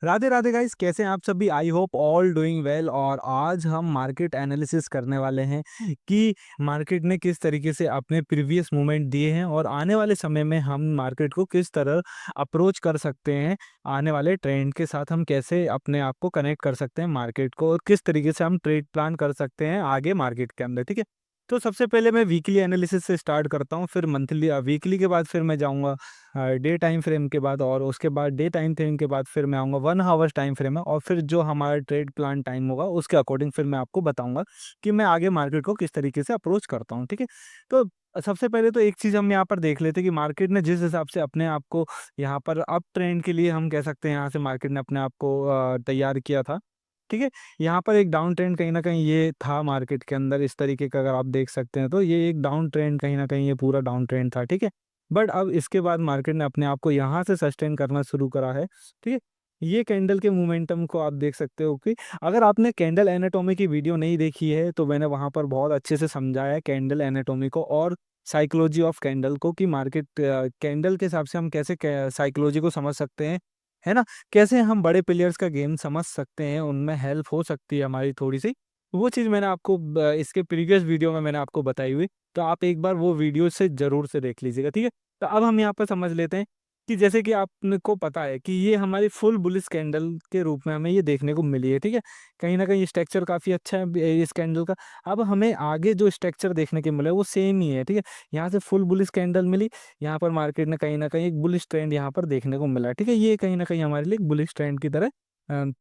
Radhe Radhe guys, कैसे हैं आप सभी। I hope all doing well. और आज हम मार्केट एनालिसिस करने वाले हैं कि मार्केट ने किस तरीके से अपने प्रीवियस मूवमेंट दिए हैं और आने वाले समय में हम मार्केट को किस तरह अप्रोच कर सकते हैं। आने वाले ट्रेंड के साथ हम कैसे अपने आप को कनेक्ट कर सकते हैं मार्केट को, और किस तरीके से हम ट्रेड प्लान कर सकते हैं आगे मार्केट के अंदर। ठीक है, तो सबसे पहले मैं वीकली एनालिसिस से स्टार्ट करता हूँ, फिर मंथली, वीकली के बाद फिर मैं जाऊँगा डे टाइम फ्रेम के बाद, और उसके बाद डे टाइम फ्रेम के बाद फिर मैं आऊँगा 1 आवर्स टाइम फ्रेम में, और फिर जो हमारा ट्रेड प्लान टाइम होगा उसके अकॉर्डिंग फिर मैं आपको बताऊँगा कि मैं आगे मार्केट को किस तरीके से अप्रोच करता हूँ। ठीक है, तो सबसे पहले तो एक चीज़ हम यहाँ पर देख लेते हैं कि मार्केट ने जिस हिसाब से अपने आप को यहाँ पर अप ट्रेंड के लिए, हम कह सकते हैं यहाँ से मार्केट ने अपने आप को तैयार किया था। ठीक है, यहाँ पर एक डाउन ट्रेंड कहीं न कहीं ये था मार्केट के अंदर, इस तरीके का अगर आप देख सकते हैं तो ये एक डाउन ट्रेंड, कहीं न कहीं ये पूरा डाउन ट्रेंड था। ठीक है, बट अब इसके बाद मार्केट ने अपने आप को यहाँ से सस्टेन करना शुरू करा है। ठीक है, ये कैंडल के मोमेंटम को आप देख सकते हो कि अगर आपने कैंडल एनाटॉमी की वीडियो नहीं देखी है तो मैंने वहाँ पर बहुत अच्छे से समझाया है कैंडल एनाटॉमी को और साइकोलॉजी ऑफ कैंडल को, कि मार्केट कैंडल के हिसाब से हम कैसे साइकोलॉजी को समझ सकते हैं, है ना। कैसे हम बड़े प्लेयर्स का गेम समझ सकते हैं, उनमें हेल्प हो सकती है हमारी थोड़ी सी। वो चीज़ मैंने आपको इसके प्रीवियस वीडियो में मैंने आपको बताई हुई, तो आप एक बार वो वीडियो से ज़रूर से देख लीजिएगा। ठीक है, तो अब हम यहाँ पर समझ लेते हैं कि जैसे कि आपने को पता है कि ये हमारी फुल बुलिश कैंडल के रूप में हमें ये देखने को मिली है। ठीक है, कहीं ना कहीं स्ट्रक्चर काफ़ी अच्छा है इस कैंडल का। अब हमें आगे जो स्ट्रक्चर देखने के मिला है वो सेम ही है। ठीक है, यहाँ से फुल बुलिश कैंडल मिली, यहाँ पर मार्केट ने कहीं ना कहीं एक बुलिश ट्रेंड यहाँ पर देखने को मिला है। ठीक है, ये कहीं ना कहीं हमारे लिए एक बुलिश ट्रेंड की तरह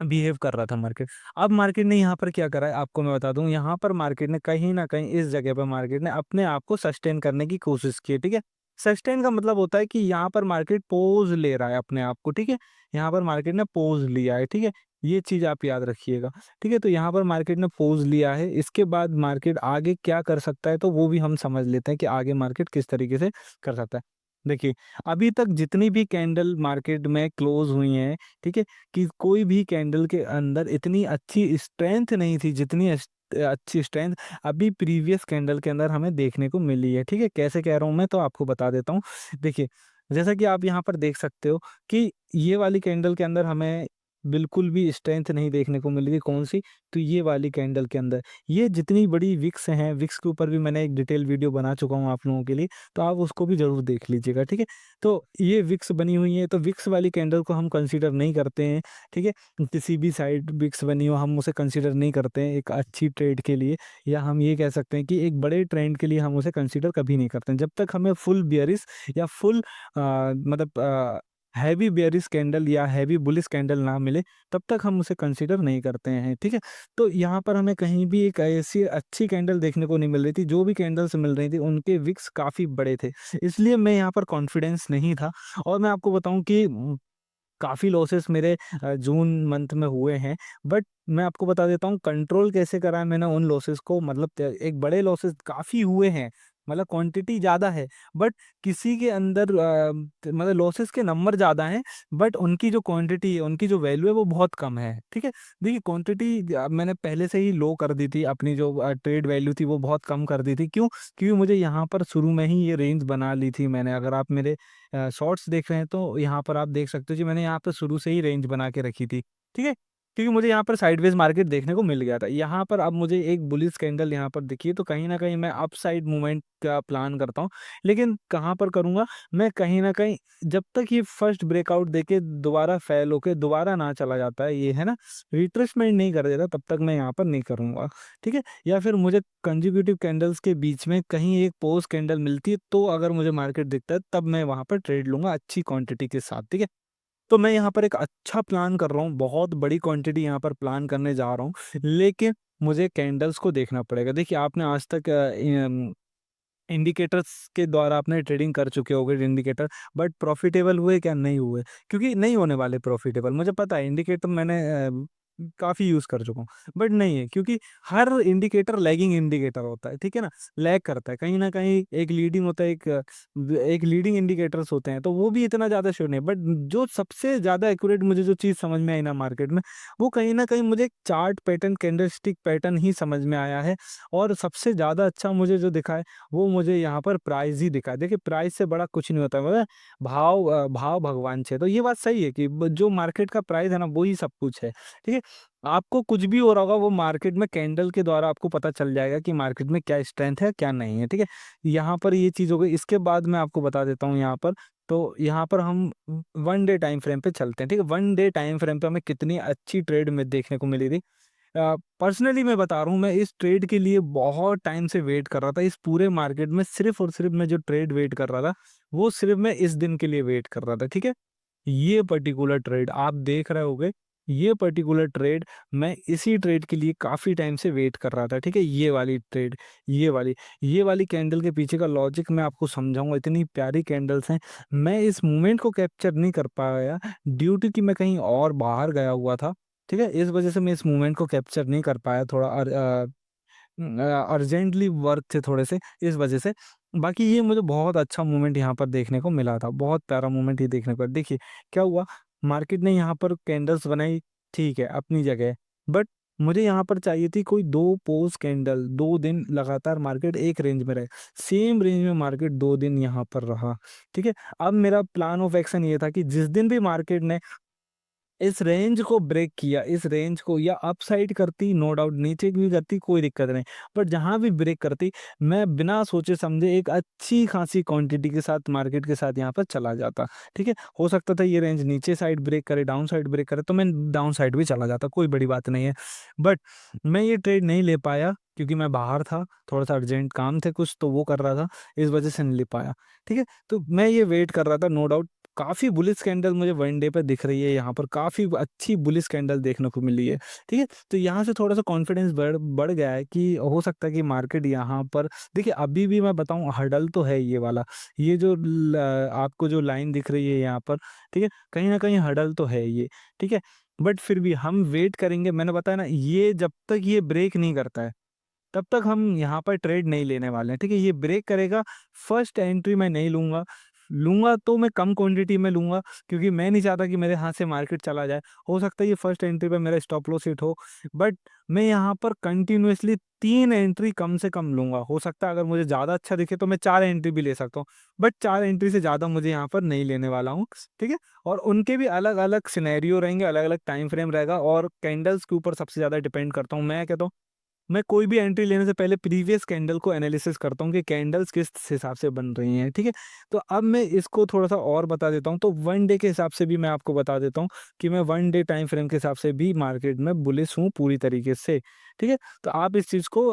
बिहेव कर रहा था मार्केट। अब मार्केट ने यहाँ पर क्या करा है आपको मैं बता दूं, यहाँ पर मार्केट ने कहीं ना कहीं इस जगह पर मार्केट ने अपने आप को सस्टेन करने की कोशिश की है। ठीक है, सस्टेन का मतलब होता है कि यहाँ पर मार्केट पोज ले रहा है अपने आप को। ठीक है, यहाँ पर मार्केट ने पोज लिया है। ठीक है, ये चीज आप याद रखिएगा। ठीक है, तो यहाँ पर मार्केट ने पोज लिया है, इसके बाद मार्केट आगे क्या कर सकता है तो वो भी हम समझ लेते हैं कि आगे मार्केट किस तरीके से कर सकता है। देखिए, अभी तक जितनी भी कैंडल मार्केट में क्लोज हुई हैं, ठीक है, कि कोई भी कैंडल के अंदर इतनी अच्छी स्ट्रेंथ नहीं थी जितनी अच्छी स्ट्रेंथ अभी प्रीवियस कैंडल के अंदर हमें देखने को मिली है। ठीक है, कैसे कह रहा हूँ मैं तो आपको बता देता हूँ। देखिए, जैसा कि आप यहाँ पर देख सकते हो कि ये वाली कैंडल के अंदर हमें बिल्कुल भी स्ट्रेंथ नहीं देखने को मिली थी। कौन सी? तो ये वाली कैंडल के अंदर, ये जितनी बड़ी विक्स हैं, विक्स के ऊपर भी मैंने एक डिटेल वीडियो बना चुका हूँ आप लोगों के लिए, तो आप उसको भी जरूर देख लीजिएगा। ठीक है, तो ये विक्स बनी हुई है, तो विक्स वाली कैंडल को हम कंसीडर नहीं करते हैं। ठीक है, किसी भी साइड विक्स बनी हो हम उसे कंसीडर नहीं करते हैं एक अच्छी ट्रेड के लिए, या हम ये कह सकते हैं कि एक बड़े ट्रेंड के लिए हम उसे कंसीडर कभी नहीं करते हैं जब तक हमें फुल बियरिश या फुल मतलब हैवी बेयरिश कैंडल या हैवी बुलिश कैंडल ना मिले, तब तक हम उसे कंसीडर नहीं करते हैं। ठीक है, तो यहाँ पर हमें कहीं भी एक ऐसी अच्छी कैंडल देखने को नहीं मिल रही थी। जो भी कैंडल्स मिल रही थी उनके विक्स काफ़ी बड़े थे, इसलिए मैं यहाँ पर कॉन्फिडेंस नहीं था। और मैं आपको बताऊं कि काफ़ी लॉसेस मेरे जून मंथ में हुए हैं, बट मैं आपको बता देता हूँ कंट्रोल कैसे करा है मैंने उन लॉसेस को। मतलब एक बड़े लॉसेस काफ़ी हुए हैं, मतलब क्वांटिटी ज़्यादा है, बट किसी के अंदर मतलब लॉसेस के नंबर ज़्यादा हैं, बट उनकी जो क्वांटिटी है, उनकी जो वैल्यू है वो बहुत कम है। ठीक है, देखिए क्वांटिटी मैंने पहले से ही लो कर दी थी, अपनी जो ट्रेड वैल्यू थी वो बहुत कम कर दी थी। क्यों? क्योंकि मुझे यहाँ पर शुरू में ही ये रेंज बना ली थी मैंने। अगर आप मेरे शॉर्ट्स देख रहे हैं तो यहाँ पर आप देख सकते हो कि मैंने यहाँ पर शुरू से ही रेंज बना के रखी थी। ठीक है, क्योंकि मुझे यहाँ पर साइडवेज मार्केट देखने को मिल गया था। यहाँ पर अब मुझे एक बुलिश कैंडल यहाँ पर दिखी है, तो कहीं ना कहीं मैं अपसाइड मूवमेंट का प्लान करता हूँ। लेकिन कहाँ पर करूँगा मैं? कहीं ना कहीं जब तक ये फर्स्ट ब्रेकआउट देके दोबारा फेल होके दोबारा ना चला जाता है, ये है ना, रिट्रेसमेंट नहीं कर देता, तब तक मैं यहाँ पर नहीं करूँगा। ठीक है, या फिर मुझे कंजिक्यूटिव कैंडल्स के बीच में कहीं एक पोज कैंडल मिलती है, तो अगर मुझे मार्केट दिखता है तब मैं वहां पर ट्रेड लूंगा अच्छी क्वांटिटी के साथ। ठीक है, तो मैं यहाँ पर एक अच्छा प्लान कर रहा हूँ, बहुत बड़ी क्वांटिटी यहाँ पर प्लान करने जा रहा हूँ, लेकिन मुझे कैंडल्स को देखना पड़ेगा। देखिए, आपने आज तक इंडिकेटर्स के द्वारा आपने ट्रेडिंग कर चुके होगे इंडिकेटर, बट प्रॉफिटेबल हुए क्या? नहीं हुए, क्योंकि नहीं होने वाले प्रॉफिटेबल। मुझे पता है इंडिकेटर मैंने काफ़ी यूज़ कर चुका हूँ। बट नहीं है, क्योंकि हर इंडिकेटर लैगिंग इंडिकेटर होता है, ठीक है ना? लैग करता है। कहीं न कहीं एक लीडिंग होता है, एक लीडिंग इंडिकेटर्स होते हैं, तो वो भी इतना ज़्यादा श्योर नहीं है। बट जो सबसे ज़्यादा एक्यूरेट मुझे जो चीज़ समझ में आई ना मार्केट में, वो कहीं न कहीं मुझे चार्ट पैटर्न, कैंडलस्टिक पैटर्न ही समझ में आया है। और सबसे ज़्यादा अच्छा मुझे जो दिखा है, वो मुझे यहाँ पर प्राइस ही दिखा है। देखिए, प्राइस से बड़ा कुछ नहीं होता है, मतलब भाव भगवान छे। तो ये बात सही है कि जो मार्केट का प्राइस है ना, वो ही सब कुछ है, ठीक है? आपको कुछ भी हो रहा होगा, वो मार्केट में कैंडल के द्वारा आपको पता चल जाएगा कि मार्केट में क्या स्ट्रेंथ है, क्या नहीं है, ठीक है? यहाँ पर ये चीज़ हो गई। इसके बाद मैं आपको बता देता हूँ यहाँ पर, तो यहाँ पर हम 1 डे टाइम फ्रेम पे चलते हैं, ठीक है? 1 डे टाइम फ्रेम पे हमें कितनी अच्छी ट्रेड में देखने को मिली थी। पर्सनली मैं बता रहा हूँ, मैं इस ट्रेड के लिए बहुत टाइम से वेट कर रहा था। इस पूरे मार्केट में सिर्फ़ और सिर्फ़ मैं जो ट्रेड वेट कर रहा था, वो सिर्फ़ मैं इस दिन के लिए वेट कर रहा था, ठीक है? ये पर्टिकुलर ट्रेड आप देख रहे होंगे, ये पर्टिकुलर ट्रेड मैं इसी ट्रेड के लिए काफ़ी टाइम से वेट कर रहा था, ठीक है? ये वाली ट्रेड, ये वाली कैंडल के पीछे का लॉजिक मैं आपको समझाऊँगा, इतनी प्यारी कैंडल्स हैं। मैं इस मोमेंट को कैप्चर नहीं कर पाया ड्यू टू कि मैं कहीं और बाहर गया हुआ था, ठीक है? इस वजह से मैं इस मोमेंट को कैप्चर नहीं कर पाया, थोड़ा अर्जेंटली वर्क थे थोड़े से, इस वजह से। बाकी ये मुझे बहुत अच्छा मोमेंट यहाँ पर देखने को मिला था, बहुत प्यारा मोमेंट ये देखने को। देखिए, क्या हुआ, मार्केट ने यहाँ पर कैंडल्स बनाई, ठीक है, अपनी जगह। बट मुझे यहाँ पर चाहिए थी कोई 2 पोज़ कैंडल, 2 दिन लगातार मार्केट एक रेंज में रहे। सेम रेंज में मार्केट 2 दिन यहाँ पर रहा, ठीक है? अब मेरा प्लान ऑफ एक्शन ये था कि जिस दिन भी मार्केट ने इस रेंज को ब्रेक किया, इस रेंज को या अपसाइड करती, नो डाउट नीचे भी करती, कोई दिक्कत नहीं। बट जहाँ भी ब्रेक करती, मैं बिना सोचे समझे एक अच्छी खासी क्वांटिटी के साथ मार्केट के साथ यहाँ पर चला जाता, ठीक है? हो सकता था ये रेंज नीचे साइड ब्रेक करे, डाउन साइड ब्रेक करे, तो मैं डाउन साइड भी चला जाता, कोई बड़ी बात नहीं है। बट मैं ये ट्रेड नहीं ले पाया, क्योंकि मैं बाहर था, थोड़ा-सा अर्जेंट काम थे कुछ, तो वो कर रहा था, इस वजह से नहीं ले पाया, ठीक है? तो मैं ये वेट कर रहा था, नो डाउट काफ़ी बुलिश कैंडल मुझे वन डे पे दिख रही है, यहाँ पर काफ़ी अच्छी बुलिश कैंडल देखने को मिली है, ठीक है? तो यहाँ से थोड़ा-सा कॉन्फिडेंस बढ़ गया है कि हो सकता है कि मार्केट यहाँ पर, देखिए, अभी भी मैं बताऊँ, हर्डल तो है ये वाला, ये जो आपको जो लाइन दिख रही है यहाँ पर, ठीक है? कहीं न कहीं हर्डल तो है ये, ठीक है? बट फिर भी हम वेट करेंगे, मैंने बताया ना, ये जब तक ये ब्रेक नहीं करता है, तब तक हम यहाँ पर ट्रेड नहीं लेने वाले हैं, ठीक है? ये ब्रेक करेगा, फर्स्ट एंट्री मैं नहीं लूँगा, लूँगा तो मैं कम क्वांटिटी में लूँगा, क्योंकि मैं नहीं चाहता कि मेरे हाथ से मार्केट चला जाए। हो सकता है ये फर्स्ट एंट्री पे मेरा स्टॉप लॉस हिट हो, बट मैं यहाँ पर कंटिन्यूअसली 3 एंट्री कम से कम लूँगा। हो सकता है अगर मुझे ज़्यादा अच्छा दिखे तो मैं 4 एंट्री भी ले सकता हूँ, बट 4 एंट्री से ज़्यादा मुझे यहाँ पर नहीं लेने वाला हूँ, ठीक है? और उनके भी अलग-अलग सिनेरियो रहेंगे, अलग-अलग टाइम फ्रेम रहेगा, और कैंडल्स के ऊपर सबसे ज़्यादा डिपेंड करता हूँ। मैं कहता हूँ, मैं कोई भी एंट्री लेने से पहले प्रीवियस कैंडल को एनालिसिस करता हूँ कि कैंडल्स किस हिसाब से बन रही हैं, ठीक है? तो अब मैं इसको थोड़ा-सा और बता देता हूँ, तो 1 डे के हिसाब से भी मैं आपको बता देता हूँ कि मैं 1 डे टाइम फ्रेम के हिसाब से भी मार्केट में बुलिश हूँ पूरी तरीके से, ठीक है? तो आप इस चीज़ को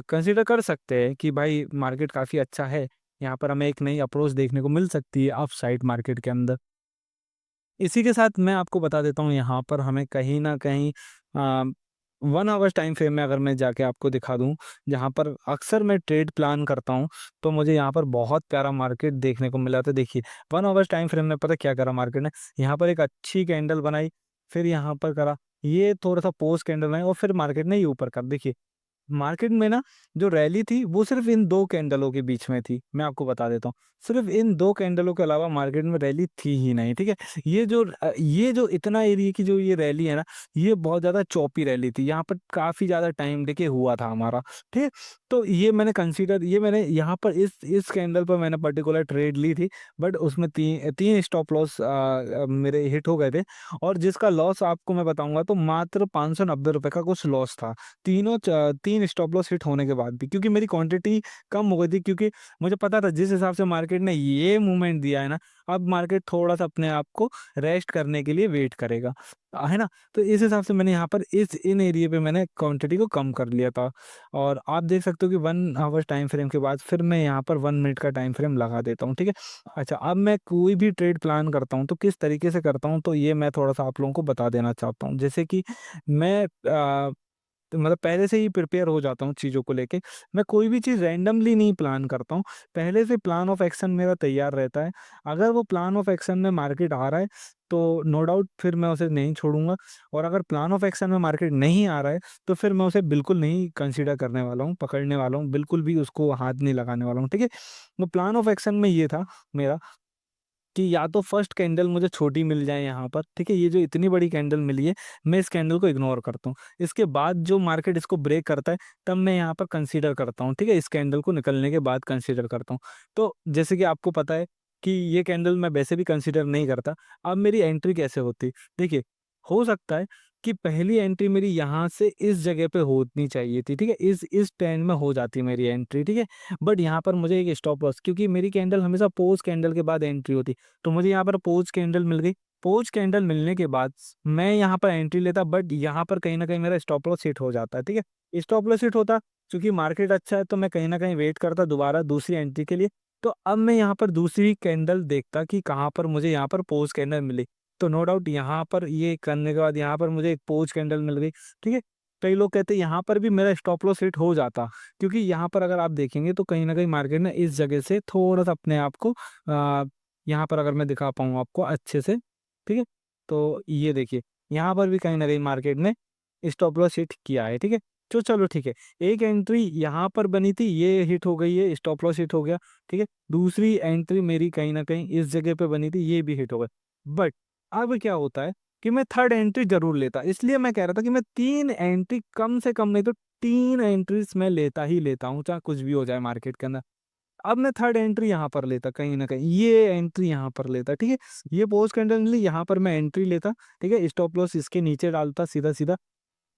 कंसीडर कर सकते हैं कि भाई मार्केट काफ़ी अच्छा है, यहाँ पर हमें एक नई अप्रोच देखने को मिल सकती है अपसाइड मार्केट के अंदर। इसी के साथ मैं आपको बता देता हूँ, यहाँ पर हमें कहीं न कहीं 1 आवर्स टाइम फ्रेम में अगर मैं जाके आपको दिखा दूँ, जहाँ पर अक्सर मैं ट्रेड प्लान करता हूँ, तो मुझे यहाँ पर बहुत प्यारा मार्केट देखने को मिला। तो देखिए, 1 आवर्स टाइम फ्रेम में पता क्या करा मार्केट ने, यहाँ पर एक अच्छी कैंडल बनाई, फिर यहाँ पर करा, ये थोड़ा-सा पोस्ट कैंडल बनाई, और फिर मार्केट ने ये ऊपर कर, देखिए, मार्केट में ना जो रैली थी वो सिर्फ़ इन 2 कैंडलों के बीच में थी, मैं आपको बता देता हूँ। सिर्फ़ इन 2 कैंडलों के अलावा मार्केट में रैली थी ही नहीं, ठीक है? ये जो इतना एरिया की जो ये रैली है ना, ये बहुत ज़्यादा चॉपी रैली थी। यहाँ पर काफ़ी ज़्यादा टाइम देखिए हुआ था हमारा, ठीक है? तो ये मैंने यहाँ पर इस कैंडल पर मैंने पर्टिकुलर ट्रेड ली थी, बट उसमें 3 स्टॉप लॉस मेरे हिट हो गए थे, और जिसका लॉस आपको मैं बताऊँगा तो मात्र ₹590 का कुछ लॉस था। 3 स्टॉप लॉस हिट होने के बाद भी, क्योंकि मेरी क्वांटिटी कम हो गई थी, क्योंकि मुझे पता था जिस हिसाब से मार्केट ने ये मूवमेंट दिया है ना, अब मार्केट थोड़ा-सा अपने आप को रेस्ट करने के लिए वेट करेगा। है ना? तो इस हिसाब से मैंने यहाँ पर इस इन एरिया पे मैंने क्वांटिटी को कम कर लिया था, और आप देख सकते हो कि 1 आवर्स टाइम फ्रेम के बाद फिर मैं यहाँ पर 1 मिनट का टाइम फ्रेम लगा देता हूँ, ठीक है? अच्छा, अब मैं कोई भी ट्रेड प्लान करता हूँ तो किस तरीके से करता हूँ, तो ये मैं थोड़ा-सा आप लोगों को बता देना चाहता हूँ। जैसे कि मैं मतलब पहले से ही प्रिपेयर हो जाता हूँ चीज़ों को लेके। मैं कोई भी चीज़ रैंडमली नहीं प्लान करता हूँ, पहले से प्लान ऑफ एक्शन मेरा तैयार रहता है। अगर वो प्लान ऑफ एक्शन में मार्केट आ रहा है, तो नो डाउट फिर मैं उसे नहीं छोड़ूँगा, और अगर प्लान ऑफ एक्शन में मार्केट नहीं आ रहा है, तो फिर मैं उसे बिल्कुल नहीं कंसीडर करने वाला हूँ, पकड़ने वाला हूँ, बिल्कुल भी उसको हाथ नहीं लगाने वाला हूँ, ठीक है? तो प्लान ऑफ एक्शन में ये था मेरा कि या तो फर्स्ट कैंडल मुझे छोटी मिल जाए यहाँ पर, ठीक है? ये जो इतनी बड़ी कैंडल मिली है, मैं इस कैंडल को इग्नोर करता हूँ। इसके बाद जो मार्केट इसको ब्रेक करता है, तब मैं यहाँ पर कंसीडर करता हूँ, ठीक है? इस कैंडल को निकलने के बाद कंसीडर करता हूँ। तो जैसे कि आपको पता है कि ये कैंडल मैं वैसे भी कंसीडर नहीं करता। अब मेरी एंट्री कैसे होती? देखिए, हो सकता है कि पहली एंट्री मेरी यहाँ से इस जगह पे होनी चाहिए थी, ठीक है? इस ट्रेंड में हो जाती मेरी एंट्री, ठीक है? बट यहाँ पर मुझे एक स्टॉप लॉस, क्योंकि मेरी कैंडल हमेशा पोज कैंडल के बाद एंट्री होती, तो मुझे यहाँ पर पोज कैंडल मिल गई। पोज कैंडल मिलने के बाद मैं यहाँ पर एंट्री लेता, बट यहाँ पर कहीं न कहीं मेरा स्टॉप लॉस हिट हो जाता है, ठीक है? स्टॉप लॉस हिट होता, चूँकि मार्केट अच्छा है, तो मैं कहीं न कहीं वेट करता दोबारा दूसरी एंट्री के लिए। तो अब मैं यहाँ पर दूसरी कैंडल देखता कि कहाँ पर मुझे यहाँ पर पोज कैंडल मिली। तो नो डाउट यहाँ पर ये करने के बाद यहाँ पर मुझे एक पोज कैंडल मिल गई, ठीक है? कई लोग कहते हैं यहाँ पर भी मेरा स्टॉप लॉस हिट हो जाता, क्योंकि यहाँ पर अगर आप देखेंगे तो कहीं न कहीं मार्केट ने इस जगह से थोड़ा-सा अपने आप को यहाँ पर अगर मैं दिखा पाऊँ आपको अच्छे से, ठीक है? तो ये देखिए, यहाँ पर भी कहीं न कहीं मार्केट ने स्टॉप लॉस हिट किया है, ठीक है? तो चलो ठीक है, एक एंट्री यहाँ पर बनी थी, ये हिट हो गई है, स्टॉप लॉस हिट हो गया, ठीक है? दूसरी एंट्री मेरी कहीं न कहीं इस जगह पे बनी थी, ये भी हिट हो गई। बट अब क्या होता है कि मैं थर्ड एंट्री ज़रूर लेता, इसलिए मैं कह रहा था कि मैं 3 एंट्री कम से कम नहीं तो 3 एंट्रीज़ मैं लेता ही लेता हूँ, चाहे कुछ भी हो जाए मार्केट के अंदर। अब मैं थर्ड एंट्री यहाँ पर लेता कहीं न कहीं, ये एंट्री यहाँ पर लेता, ठीक है? ये पोस्ट कैंडल मिली, यहाँ पर मैं एंट्री लेता, ठीक है? स्टॉप लॉस इसके नीचे डालता सीधा-सीधा।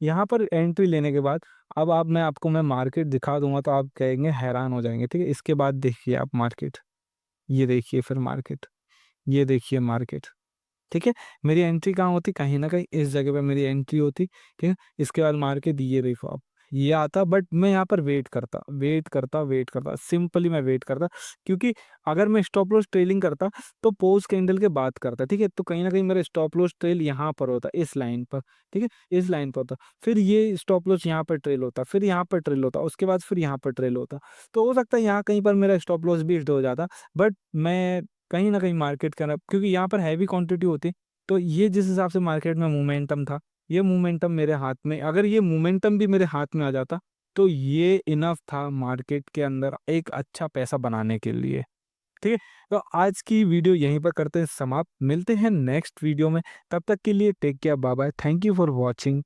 यहाँ पर एंट्री लेने के बाद अब आप मैं आपको मैं मार्केट दिखा दूँगा तो आप कहेंगे हैरान हो जाएँगे, ठीक है? इसके बाद देखिए आप मार्केट, ये देखिए फिर मार्केट, ये देखिए मार्केट। ठीक है? मेरी एंट्री कहाँ होती? कहीं न कहीं इस जगह पे मेरी एंट्री होती, ठीक है? इसके बाद मार के दिए देखो आप, ये आता, बट मैं यहाँ पर वेट करता, सिंपली मैं वेट करता, क्योंकि अगर मैं स्टॉप लॉस ट्रेलिंग करता, तो पोस्ट कैंडल के बाद करता, ठीक है? तो कहीं न कहीं मेरा स्टॉप लॉस ट्रेल यहाँ पर होता, इस लाइन पर, ठीक है? इस लाइन पर होता, फिर ये स्टॉप लॉस यहाँ पर ट्रेल होता, फिर यहाँ पर ट्रेल होता, उसके बाद फिर यहाँ पर ट्रेल होता। तो हो सकता है यहाँ कहीं पर मेरा स्टॉप लॉस भी हिट हो जाता, बट मैं कहीं न कहीं मार्केट के अंदर, क्योंकि यहाँ पर हैवी क्वांटिटी होती, तो ये जिस हिसाब से मार्केट में मोमेंटम था, ये मोमेंटम मेरे हाथ में, अगर ये मोमेंटम भी मेरे हाथ में आ जाता, तो ये इनफ था मार्केट के अंदर एक अच्छा पैसा बनाने के लिए, ठीक है? तो आज की वीडियो यहीं पर करते हैं समाप्त, मिलते हैं नेक्स्ट वीडियो में, तब तक के लिए take care, bye bye, thank you for watching.